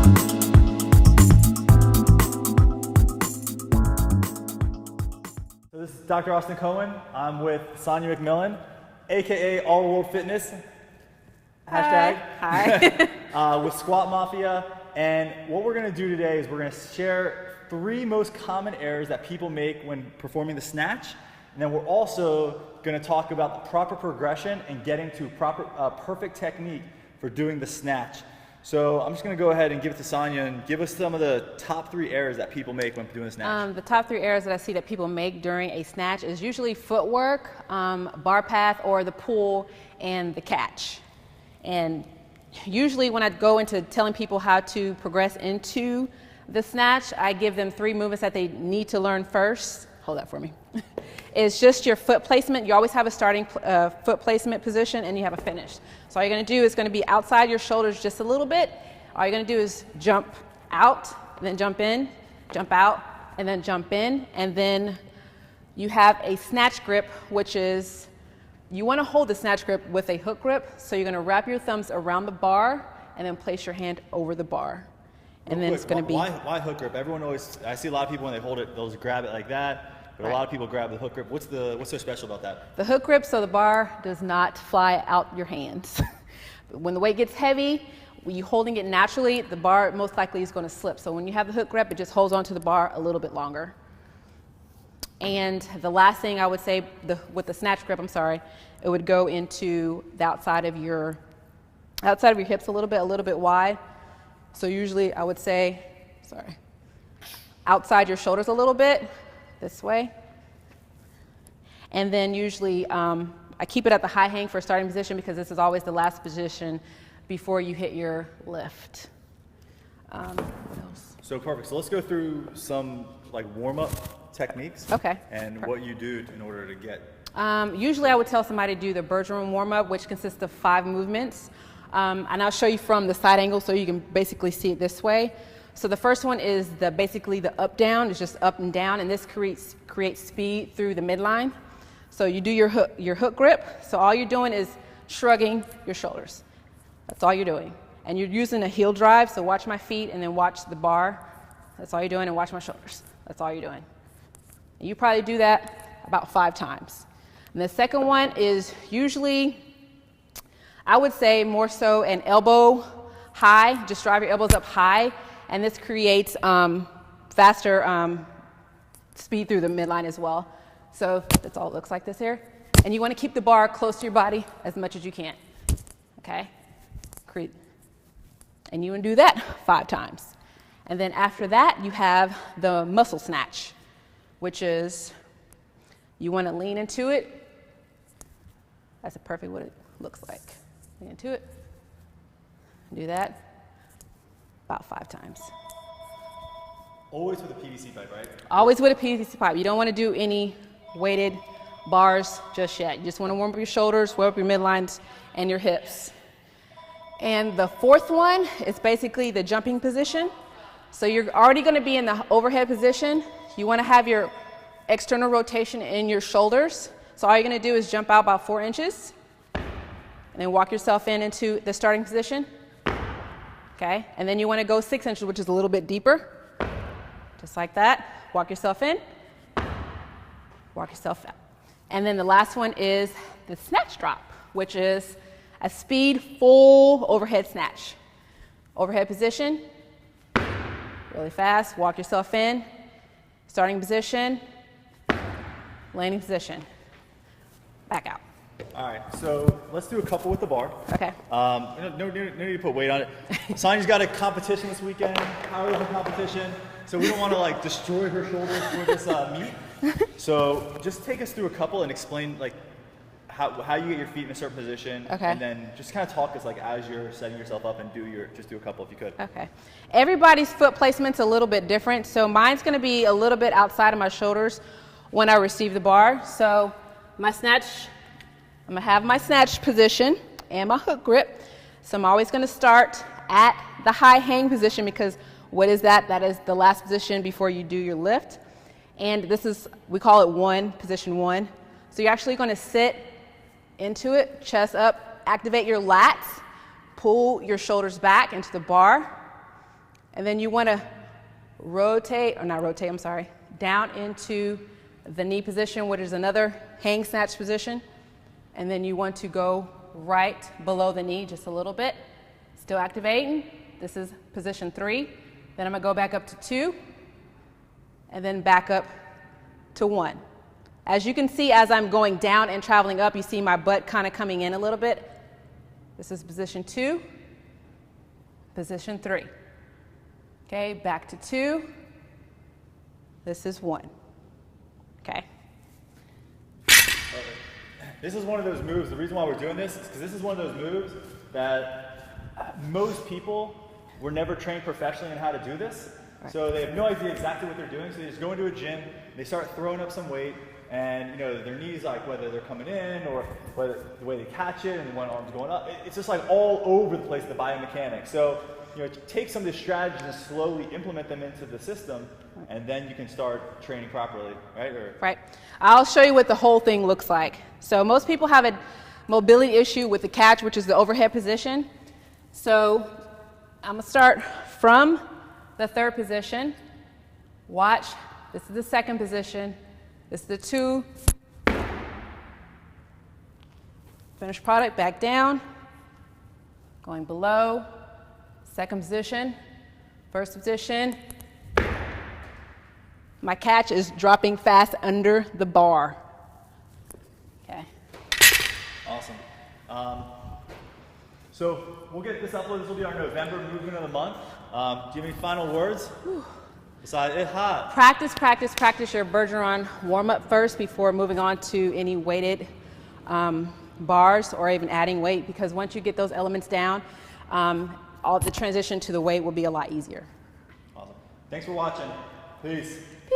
So this is Dr. Austin Cohen. I'm with Sonya McMillan, aka All World Fitness. Hashtag. Hi. With Squat Mafia. And what we're going to do today is we're going to share 3 most common errors that people make when performing the snatch. And then we're also going to talk about the proper progression and getting to perfect technique for doing the snatch. So I'm just going to go ahead and give it to Sonya and give us some of the top 3 errors that people make when doing the snatch. The top 3 errors that I see that people make during a snatch is usually footwork, bar path, or the pull and the catch. And usually when I go into telling people how to progress into the snatch, I give them 3 movements that they need to learn first. Hold that for me. It's just your foot placement. You always have a starting foot placement position and you have a finish. So all you're going to do is going to be outside your shoulders just a little bit. All you're going to do is jump out, and then jump in, jump out, and then jump in. And then you have a snatch grip, which is, you want to hold the snatch grip with a hook grip. So you're going to wrap your thumbs around the bar and then place your hand over the bar. And then it's going to be... Why hook grip? Everyone always, I see a lot of people when they hold it, they'll just grab it like that. But a lot of people grab the hook grip. What's so special about that? The hook grip, so the bar does not fly out your hands. When the weight gets heavy, when you're holding it naturally, the bar most likely is going to slip. So when you have the hook grip, it just holds onto the bar a little bit longer. And the last thing I would say with the snatch grip, it would go into the outside of your hips a little bit wide. So usually I would say, outside your shoulders a little bit, this way. And then usually I keep it at the high hang for starting position because this is always the last position before you hit your lift. What else? So perfect. So let's go through some warm-up techniques. Okay. And what you do in order to get. Usually I would tell somebody to do the bird room warm-up, which consists of 5 movements. And I'll show you from the side angle so you can basically see it this way. So the first one is basically the up down. It's just up and down, and this creates speed through the midline. So you do your hook grip. So all you're doing is shrugging your shoulders. That's all you're doing. And you're using a heel drive, so watch my feet and then watch the bar. That's all you're doing, and watch my shoulders. That's all you're doing. And you probably do that about 5 times. And the second one is usually, I would say more so an elbow high. Just drive your elbows up high. And this creates faster speed through the midline as well. So that's all it looks like this here. And you want to keep the bar close to your body as much as you can. Okay? And you want to do that 5 times. And then after that, you have the muscle snatch, which is you want to lean into it. That's perfect what it looks like. Lean into it. Do that. About 5 times. Always with a PVC pipe, right? Always with a PVC pipe. You don't want to do any weighted bars just yet. You just want to warm up your shoulders, warm up your midlines, and your hips. And the fourth one is basically the jumping position. So you're already going to be in the overhead position. You want to have your external rotation in your shoulders. So all you're going to do is jump out about 4 inches, and then walk yourself into the starting position. Okay, and then you want to go 6 inches, which is a little bit deeper. Just like that. Walk yourself in. Walk yourself out. And then the last one is the snatch drop, which is a speed full overhead snatch. Overhead position. Really fast. Walk yourself in. Starting position. Landing position. Back out. All right, so let's do a couple with the bar. Okay. No need to put weight on it. Sonya's got a competition this weekend, power level competition. So we don't want to destroy her shoulders for this meet. So just take us through a couple and explain how you get your feet in a certain position. Okay. And then just kind of talk us as you're setting yourself up and just do a couple if you could. Okay. Everybody's foot placement's a little bit different. So mine's going to be a little bit outside of my shoulders when I receive the bar. So my snatch, I'm going to have my snatch position and my hook grip. So I'm always going to start at the high hang position because what is that? That is the last position before you do your lift. And this is, we call it position 1. So you're actually going to sit into it, chest up, activate your lats, pull your shoulders back into the bar, And then you want to rotate, or not rotate, I'm sorry, down into the knee position, which is another hang snatch position. And then you want to go right below the knee just a little bit. Still activating. This is position 3. Then I'm going to go back up to 2. And then back up to 1. As you can see, as I'm going down and traveling up, you see my butt kind of coming in a little bit. This is position 2, position 3. Okay, back to 2. This is 1. Okay. This is one of those moves. The reason why we're doing this is because this is one of those moves that most people were never trained professionally in how to do this. Right. So they have no idea exactly what they're doing. So they just go into a gym, they start throwing up some weight, and you know their knees, like whether they're coming in or whether the way they catch it, and one arm's going up. It's just like all over the place, the biomechanics. So you know, take some of the strategies and slowly implement them into the system, and then you can start training properly, right? Right. I'll show you what the whole thing looks like. So most people have a mobility issue with the catch, which is the overhead position. So I'm going to start from the 3rd position. Watch. This is the 2nd position. This is the 2. Finished product, back down. Going below. 2nd position. 1st position. My catch is dropping fast under the bar. Okay. Awesome. So we'll get this uploaded. This will be our November movement of the month. Do you have any final words? Besides, it's hot. Practice, practice, practice your Bergeron warm-up first before moving on to any weighted bars or even adding weight, because once you get those elements down, all the transition to the weight will be a lot easier. Awesome. Thanks for watching. Peace. Peace.